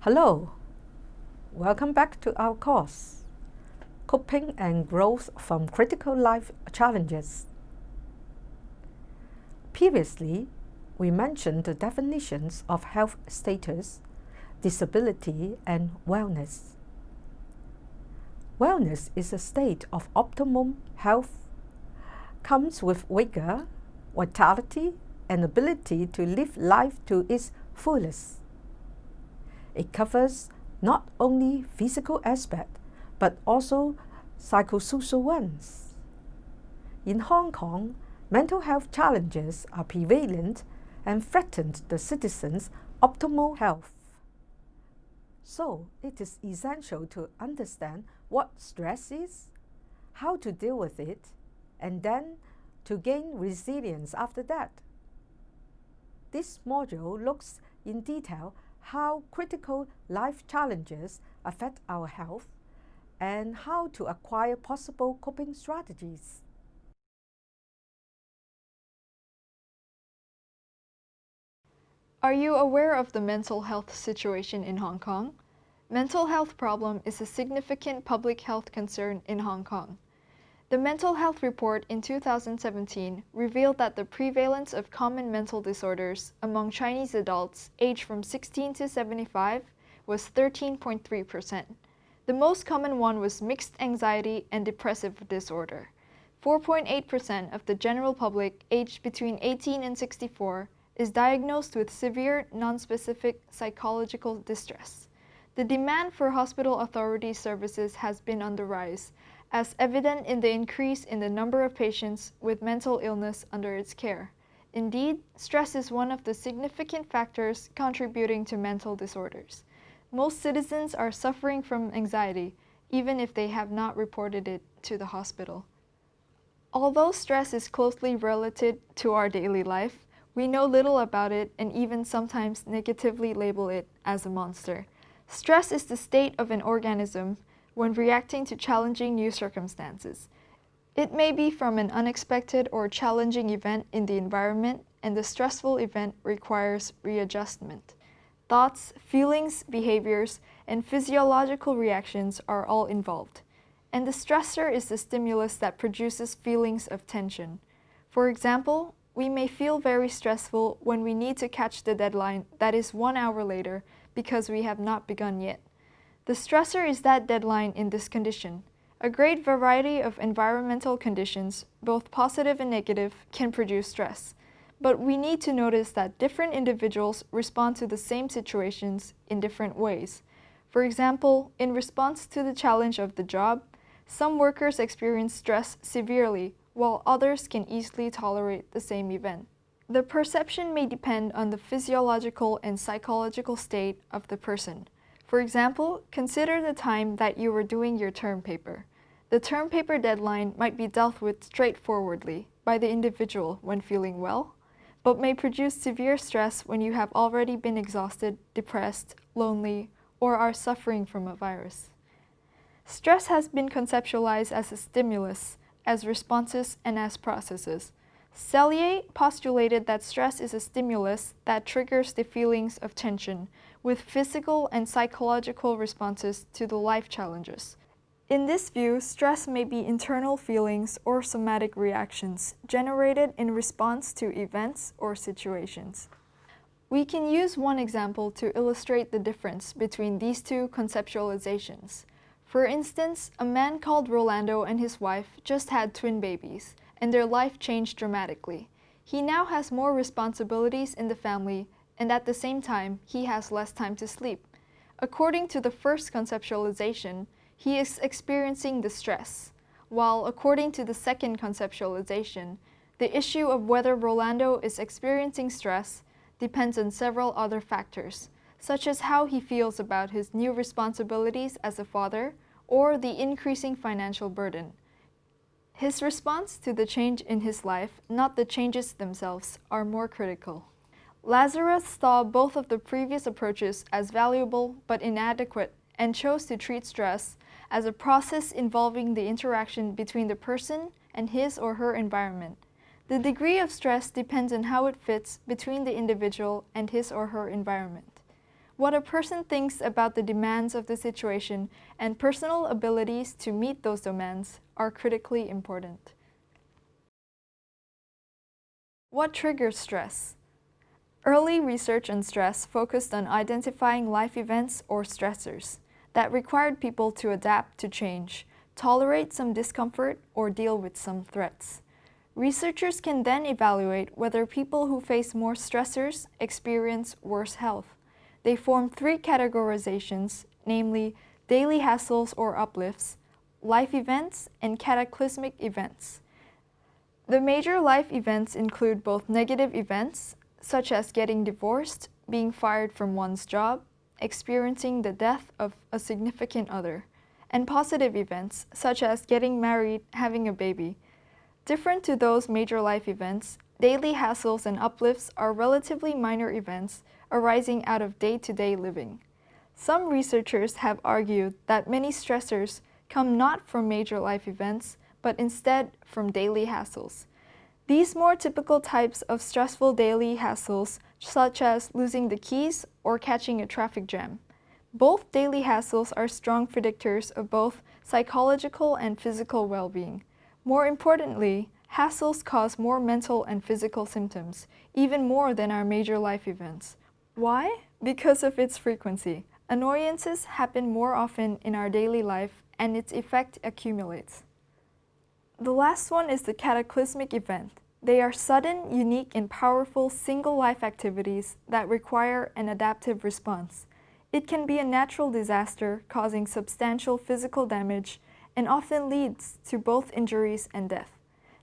Hello, welcome back to our course, Coping and Growth from Critical Life Challenges. Previously, we mentioned the definitions of health status, disability, and wellness. Wellness is a state of optimum health, comes with vigor, vitality, and ability to live life to its fullest. It covers not only physical aspects, but also psychosocial ones. In Hong Kong, mental health challenges are prevalent and threaten the citizens' optimal health. So, it is essential to understand what stress is, how to deal with it, and then to gain resilience after that. This module looks in detail how critical life challenges affect our health and how to acquire possible coping strategies. Are you aware of the mental health situation in Hong Kong? Mental health problem is a significant public health concern in Hong Kong. The Mental Health Report in 2017 revealed that the prevalence of common mental disorders among Chinese adults aged from 16 to 75 was 13.3%. The most common one was mixed anxiety and depressive disorder. 4.8% of the general public aged between 18 and 64 is diagnosed with severe, nonspecific psychological distress. The demand for hospital authority services has been on the rise, as evident in the increase in the number of patients with mental illness under its care. Indeed, stress is one of the significant factors contributing to mental disorders. Most citizens are suffering from anxiety, even if they have not reported it to the hospital. Although stress is closely related to our daily life, we know little about it and even sometimes negatively label it as a monster. Stress is the state of an organism when reacting to challenging new circumstances. It may be from an unexpected or challenging event in the environment, and the stressful event requires readjustment. Thoughts, feelings, behaviors, and physiological reactions are all involved. And the stressor is the stimulus that produces feelings of tension. For example, we may feel very stressful when we need to catch the deadline that is 1 hour later because we have not begun yet. The stressor is that deadline in this condition. A great variety of environmental conditions, both positive and negative, can produce stress. But we need to notice that different individuals respond to the same situations in different ways. For example, in response to the challenge of the job, some workers experience stress severely, while others can easily tolerate the same event. The perception may depend on the physiological and psychological state of the person. For example, consider the time that you were doing your term paper. The term paper deadline might be dealt with straightforwardly by the individual when feeling well, but may produce severe stress when you have already been exhausted, depressed, lonely, or are suffering from a virus. Stress has been conceptualized as a stimulus, as responses, and as processes. Selye postulated that stress is a stimulus that triggers the feelings of tension, with physical and psychological responses to the life challenges. In this view, stress may be internal feelings or somatic reactions generated in response to events or situations. We can use one example to illustrate the difference between these two conceptualizations. For instance, a man called Rolando and his wife just had twin babies, and their life changed dramatically. He now has more responsibilities in the family, and at the same time, he has less time to sleep. According to the first conceptualization, he is experiencing the stress, while according to the second conceptualization, the issue of whether Rolando is experiencing stress depends on several other factors, such as how he feels about his new responsibilities as a father or the increasing financial burden. His response to the change in his life, not the changes themselves, are more critical. Lazarus saw both of the previous approaches as valuable but inadequate and chose to treat stress as a process involving the interaction between the person and his or her environment. The degree of stress depends on how it fits between the individual and his or her environment. What a person thinks about the demands of the situation and personal abilities to meet those demands are critically important. What triggers stress? Early research on stress focused on identifying life events or stressors that required people to adapt to change, tolerate some discomfort, or deal with some threats. Researchers can then evaluate whether people who face more stressors experience worse health. They form three categorizations, namely daily hassles or uplifts, life events, and cataclysmic events. The major life events include both negative events, such as getting divorced, being fired from one's job, experiencing the death of a significant other, and positive events, such as getting married, having a baby. Different to those major life events, daily hassles and uplifts are relatively minor events arising out of day-to-day living. Some researchers have argued that many stressors come not from major life events, but instead from daily hassles. These more typical types of stressful daily hassles, such as losing the keys or catching a traffic jam. Both daily hassles are strong predictors of both psychological and physical well-being. More importantly, hassles cause more mental and physical symptoms, even more than our major life events. Why? Because of its frequency. Annoyances happen more often in our daily life, and its effect accumulates. The last one is the cataclysmic event. They are sudden, unique, and powerful single-life activities that require an adaptive response. It can be a natural disaster causing substantial physical damage and often leads to both injuries and death.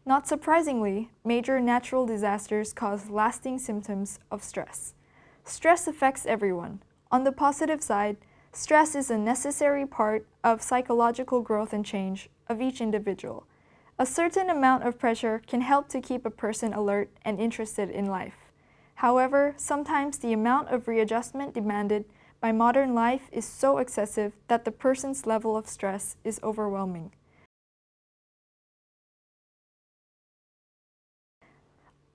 Not surprisingly, major natural disasters cause lasting symptoms of stress. Stress affects everyone. On the positive side, stress is a necessary part of psychological growth and change of each individual. A certain amount of pressure can help to keep a person alert and interested in life. However, sometimes the amount of readjustment demanded by modern life is so excessive that the person's level of stress is overwhelming.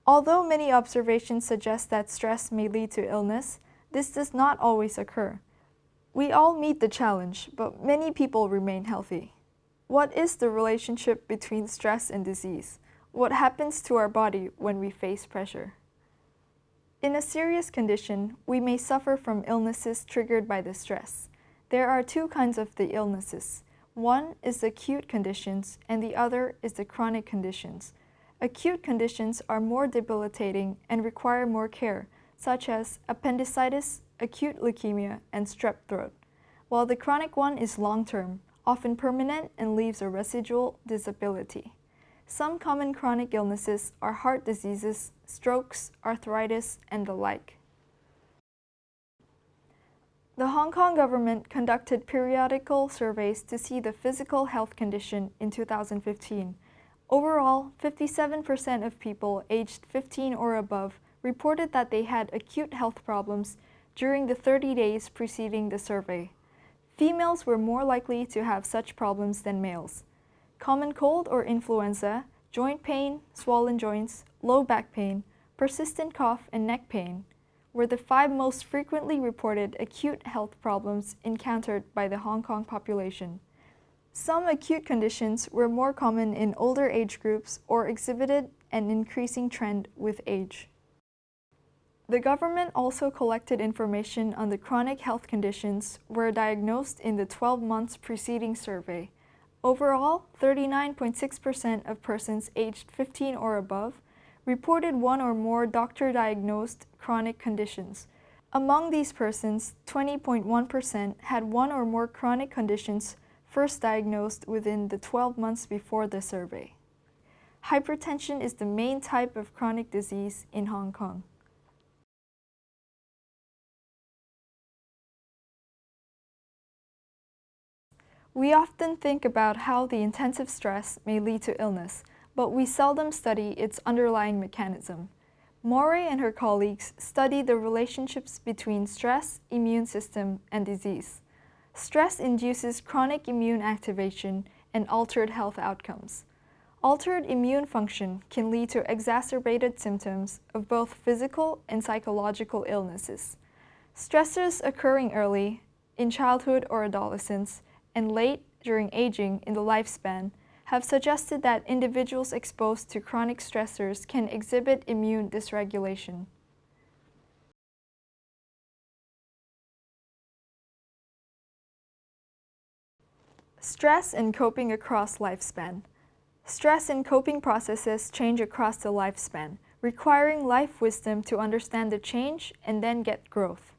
Although many observations suggest that stress may lead to illness, this does not always occur. We all meet the challenge, but many people remain healthy. What is the relationship between stress and disease? What happens to our body when we face pressure? In a serious condition, we may suffer from illnesses triggered by the stress. There are two kinds of the illnesses. One is the acute conditions, and the other is the chronic conditions. Acute conditions are more debilitating and require more care, such as appendicitis, acute leukemia, and strep throat, while the chronic one is long-term, often permanent, and leaves a residual disability. Some common chronic illnesses are heart diseases, strokes, arthritis, and the like. The Hong Kong government conducted periodical surveys to see the physical health condition in 2015. Overall, 57% of people aged 15 or above reported that they had acute health problems during the 30 days preceding the survey. Females were more likely to have such problems than males. Common cold or influenza, joint pain, swollen joints, low back pain, persistent cough, and neck pain were the 5 most frequently reported acute health problems encountered by the Hong Kong population. Some acute conditions were more common in older age groups or exhibited an increasing trend with age. The government also collected information on the chronic health conditions were diagnosed in the 12 months preceding survey. Overall, 39.6% of persons aged 15 or above reported one or more doctor-diagnosed chronic conditions. Among these persons, 20.1% had one or more chronic conditions first diagnosed within the 12 months before the survey. Hypertension is the main type of chronic disease in Hong Kong. We often think about how the intensive stress may lead to illness, but we seldom study its underlying mechanism. Morey and her colleagues studied the relationships between stress, immune system, and disease. Stress induces chronic immune activation and altered health outcomes. Altered immune function can lead to exacerbated symptoms of both physical and psychological illnesses. Stressors occurring early, in childhood or adolescence, and late during aging in the lifespan have suggested that individuals exposed to chronic stressors can exhibit immune dysregulation. Stress and coping across lifespan. Stress and coping processes change across the lifespan, requiring life wisdom to understand the change and then get growth.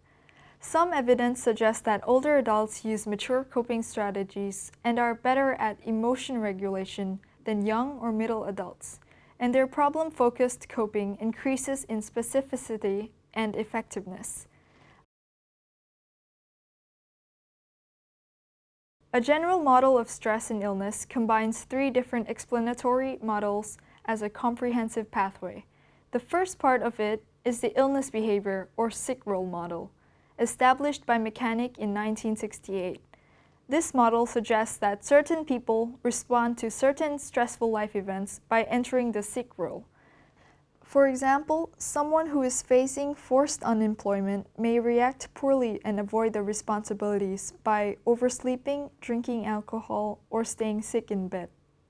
Some evidence suggests that older adults use mature coping strategies and are better at emotion regulation than young or middle adults, and their problem-focused coping increases in specificity and effectiveness. A general model of stress and illness combines 3 different explanatory models as a comprehensive pathway. The first part of it is the illness behavior or sick role model, established by Mechanic in 1968. This model suggests that certain people respond to certain stressful life events by entering the sick role. For example, someone who is facing forced unemployment may react poorly and avoid the responsibilities by oversleeping, drinking alcohol, or staying sick in bed.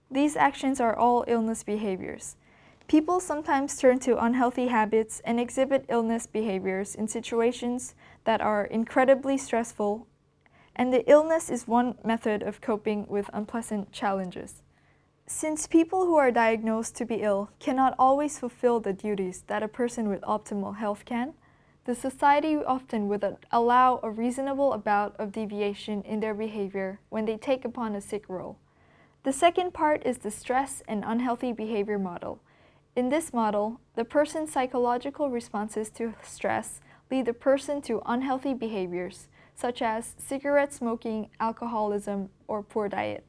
These actions are all illness behaviors. People sometimes turn to unhealthy habits and exhibit illness behaviors in situations that are incredibly stressful, and the illness is one method of coping with unpleasant challenges. Since people who are diagnosed to be ill cannot always fulfill the duties that a person with optimal health can, the society often would allow a reasonable amount of deviation in their behavior when they take upon a sick role. The second part is the stress and unhealthy behavior model. In this model, the person's psychological responses to stress lead the person to unhealthy behaviors, such as cigarette smoking, alcoholism, or poor diet.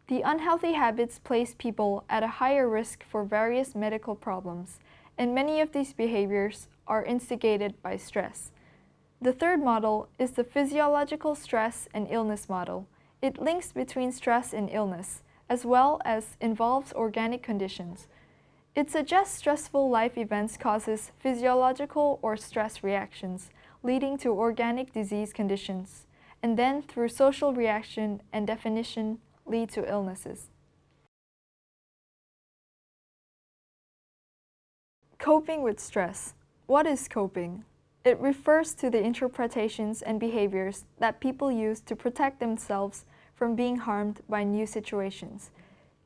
The unhealthy habits place people at a higher risk for various medical problems, and many of these behaviors are instigated by stress. The third model is the physiological stress and illness model. It links between stress and illness, as well as involves organic conditions. It suggests stressful life events causes physiological or stress reactions, leading to organic disease conditions, and then through social reaction and definition, lead to illnesses. Coping with stress. What is coping? It refers to the interpretations and behaviors that people use to protect themselves from being harmed by new situations.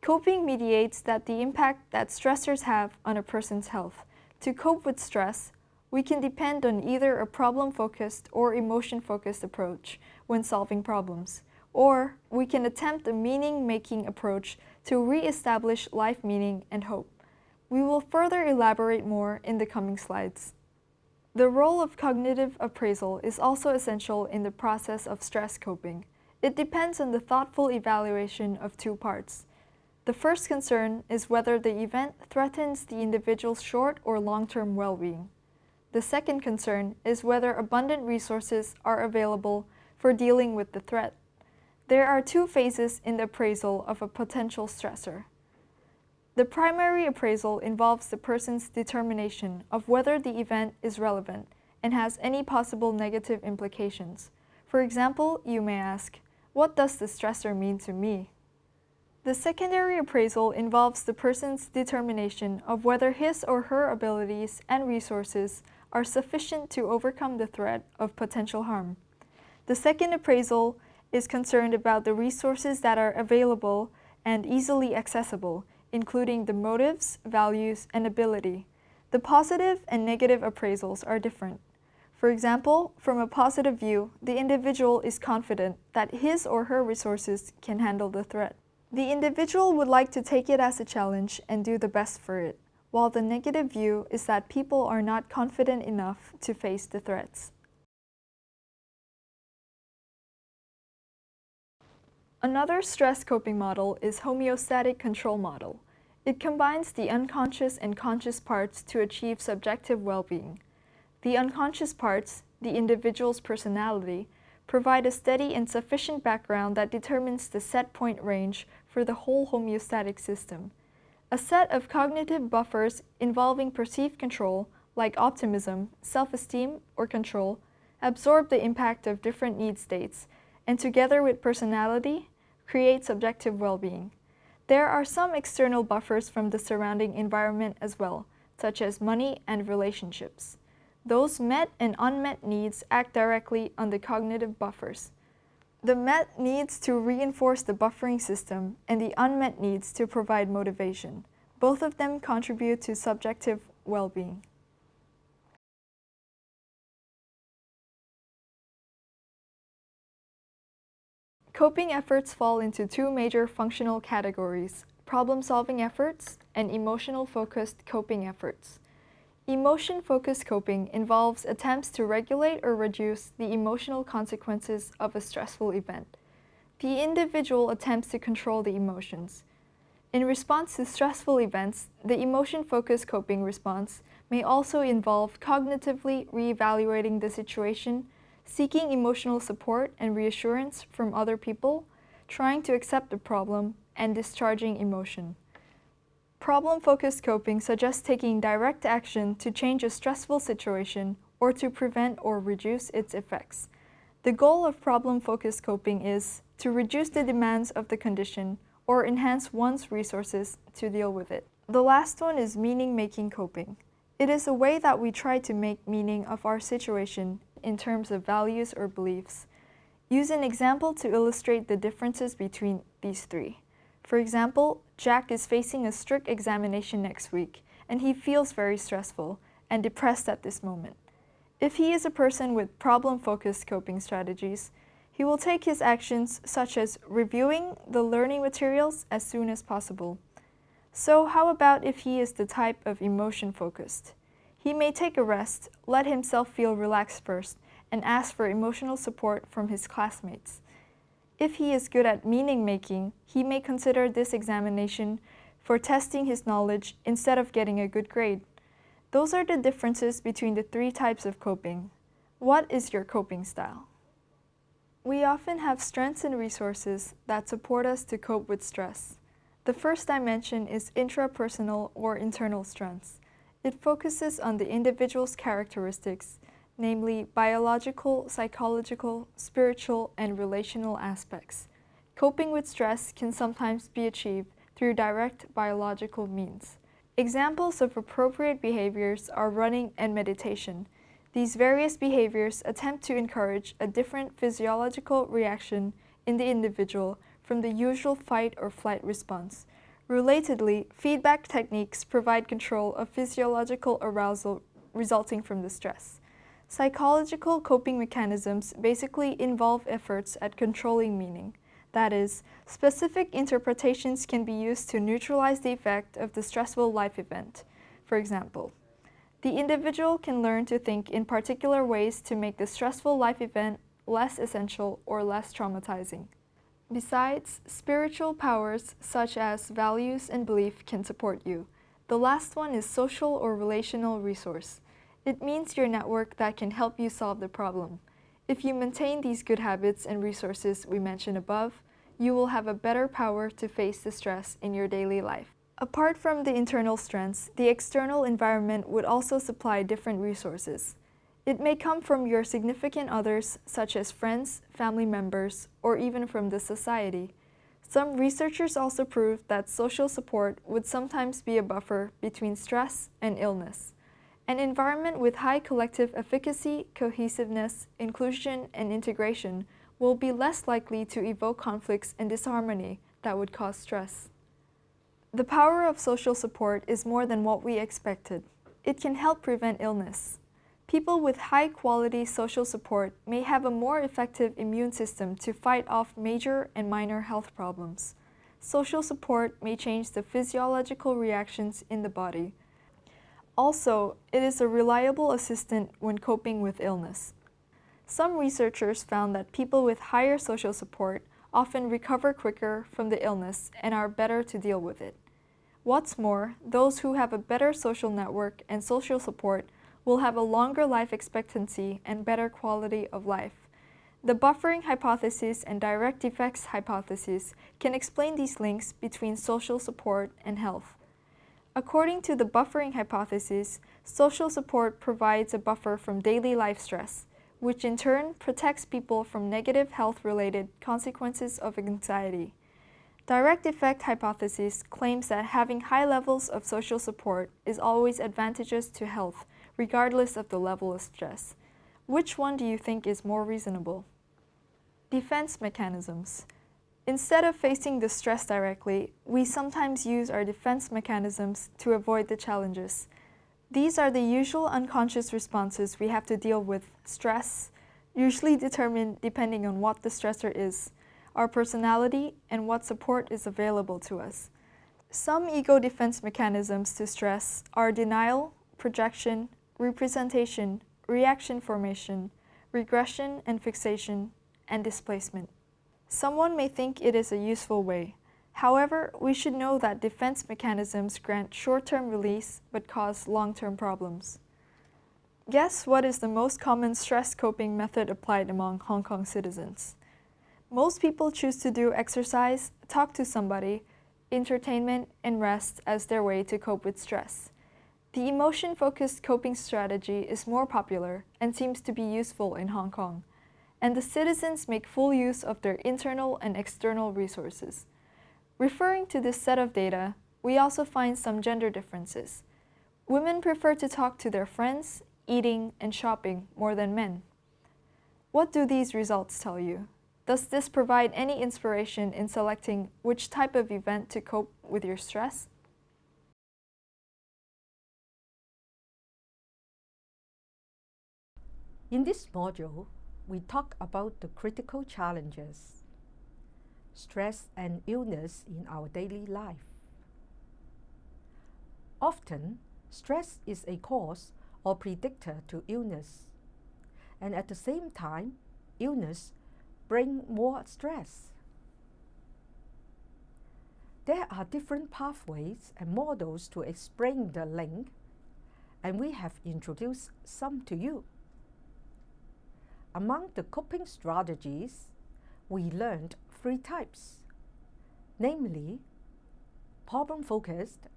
Coping mediates that the impact that stressors have on a person's health. To cope with stress, we can depend on either a problem-focused or emotion-focused approach when solving problems, or we can attempt a meaning-making approach to re-establish life meaning and hope. We will further elaborate more in the coming slides. The role of cognitive appraisal is also essential in the process of stress coping. It depends on the thoughtful evaluation of 2 parts. The first concern is whether the event threatens the individual's short or long-term well-being. The second concern is whether abundant resources are available for dealing with the threat. There are 2 phases in the appraisal of a potential stressor. The primary appraisal involves the person's determination of whether the event is relevant and has any possible negative implications. For example, you may ask, what does the stressor mean to me? The secondary appraisal involves the person's determination of whether his or her abilities and resources are sufficient to overcome the threat of potential harm. The second appraisal is concerned about the resources that are available and easily accessible, including the motives, values, and ability. The positive and negative appraisals are different. For example, from a positive view, the individual is confident that his or her resources can handle the threat. The individual would like to take it as a challenge and do the best for it, while the negative view is that people are not confident enough to face the threats. Another stress coping model is homeostatic control model. It combines the unconscious and conscious parts to achieve subjective well-being. The unconscious parts, the individual's personality, provide a steady and sufficient background that determines the set point range for the whole homeostatic system. A set of cognitive buffers involving perceived control, like optimism, self-esteem, or control, absorb the impact of different need states, and together with personality, create subjective well-being. There are some external buffers from the surrounding environment as well, such as money and relationships. Those met and unmet needs act directly on the cognitive buffers. The met needs to reinforce the buffering system and the unmet needs to provide motivation. Both of them contribute to subjective well-being. Coping efforts fall into two major functional categories: problem-solving efforts and emotional-focused coping efforts. Emotion-focused coping involves attempts to regulate or reduce the emotional consequences of a stressful event. The individual attempts to control the emotions. In response to stressful events, the emotion-focused coping response may also involve cognitively reevaluating the situation, seeking emotional support and reassurance from other people, trying to accept the problem, and discharging emotion. Problem-focused coping suggests taking direct action to change a stressful situation or to prevent or reduce its effects. The goal of problem-focused coping is to reduce the demands of the condition or enhance one's resources to deal with it. The last one is meaning-making coping. It is a way that we try to make meaning of our situation in terms of values or beliefs. Use an example to illustrate the differences between these three. For example, Jack is facing a strict examination next week, and he feels very stressful and depressed at this moment. If he is a person with problem-focused coping strategies, he will take his actions such as reviewing the learning materials as soon as possible. So how about if he is the type of emotion-focused? He may take a rest, let himself feel relaxed first, and ask for emotional support from his classmates. If he is good at meaning-making, he may consider this examination for testing his knowledge instead of getting a good grade. Those are the differences between the three types of coping. What is your coping style? We often have strengths and resources that support us to cope with stress. The first dimension is intrapersonal or internal strengths. It focuses on the individual's characteristics, namely biological, psychological, spiritual, and relational aspects. Coping with stress can sometimes be achieved through direct biological means. Examples of appropriate behaviors are running and meditation. These various behaviors attempt to encourage a different physiological reaction in the individual from the usual fight or flight response. Relatedly, feedback techniques provide control of physiological arousal resulting from the stress. Psychological coping mechanisms basically involve efforts at controlling meaning. That is, specific interpretations can be used to neutralize the effect of the stressful life event. For example, the individual can learn to think in particular ways to make the stressful life event less essential or less traumatizing. Besides, spiritual powers such as values and belief can support you. The last one is social or relational resource. It means your network that can help you solve the problem. If you maintain these good habits and resources we mentioned above, you will have a better power to face the stress in your daily life. Apart from the internal strengths, the external environment would also supply different resources. It may come from your significant others, such as friends, family members, or even from the society. Some researchers also proved that social support would sometimes be a buffer between stress and illness. An environment with high collective efficacy, cohesiveness, inclusion, and integration will be less likely to evoke conflicts and disharmony that would cause stress. The power of social support is more than what we expected. It can help prevent illness. People with high-quality social support may have a more effective immune system to fight off major and minor health problems. Social support may change the physiological reactions in the body. Also, it is a reliable assistant when coping with illness. Some researchers found that people with higher social support often recover quicker from the illness and are better to deal with it. What's more, those who have a better social network and social support will have a longer life expectancy and better quality of life. The buffering hypothesis and direct effects hypothesis can explain these links between social support and health. According to the buffering hypothesis, social support provides a buffer from daily life stress, which in turn protects people from negative health-related consequences of anxiety. Direct effect hypothesis claims that having high levels of social support is always advantageous to health, regardless of the level of stress. Which one do you think is more reasonable? Defense mechanisms. Instead of facing the stress directly, we sometimes use our defense mechanisms to avoid the challenges. These are the usual unconscious responses we have to deal with stress, usually determined depending on what the stressor is, our personality, and what support is available to us. Some ego defense mechanisms to stress are denial, projection, representation, reaction formation, regression and fixation, and displacement. Someone may think it is a useful way. However, we should know that defense mechanisms grant short-term release but cause long-term problems. Guess what is the most common stress coping method applied among Hong Kong citizens? Most people choose to do exercise, talk to somebody, entertainment, and rest as their way to cope with stress. The emotion-focused coping strategy is more popular and seems to be useful in Hong Kong, and the citizens make full use of their internal and external resources. Referring to this set of data, we also find some gender differences. Women prefer to talk to their friends, eating, and shopping more than men. What do these results tell you? Does this provide any inspiration in selecting which type of event to cope with your stress? In this module, we talk about the critical challenges, stress and illness in our daily life. Often, stress is a cause or predictor to illness, and at the same time, illness brings more stress. There are different pathways and models to explain the link, and we have introduced some to you. Among the coping strategies, we learned 3 types, namely problem-focused,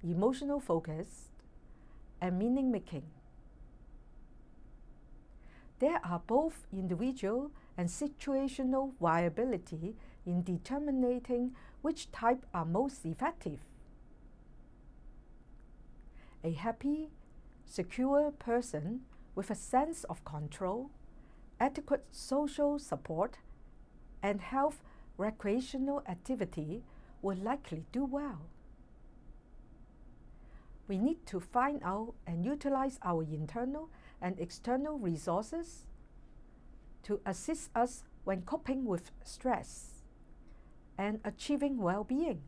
emotional-focused, and meaning-making. There are both individual and situational viability in determining which type are most effective. A happy, secure person with a sense of control, adequate social support, and health recreational activity will likely do well. We need to find out and utilize our internal and external resources to assist us when coping with stress and achieving well-being.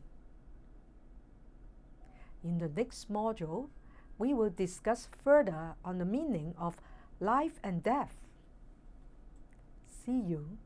In the next module, we will discuss further on the meaning of life and death. See you.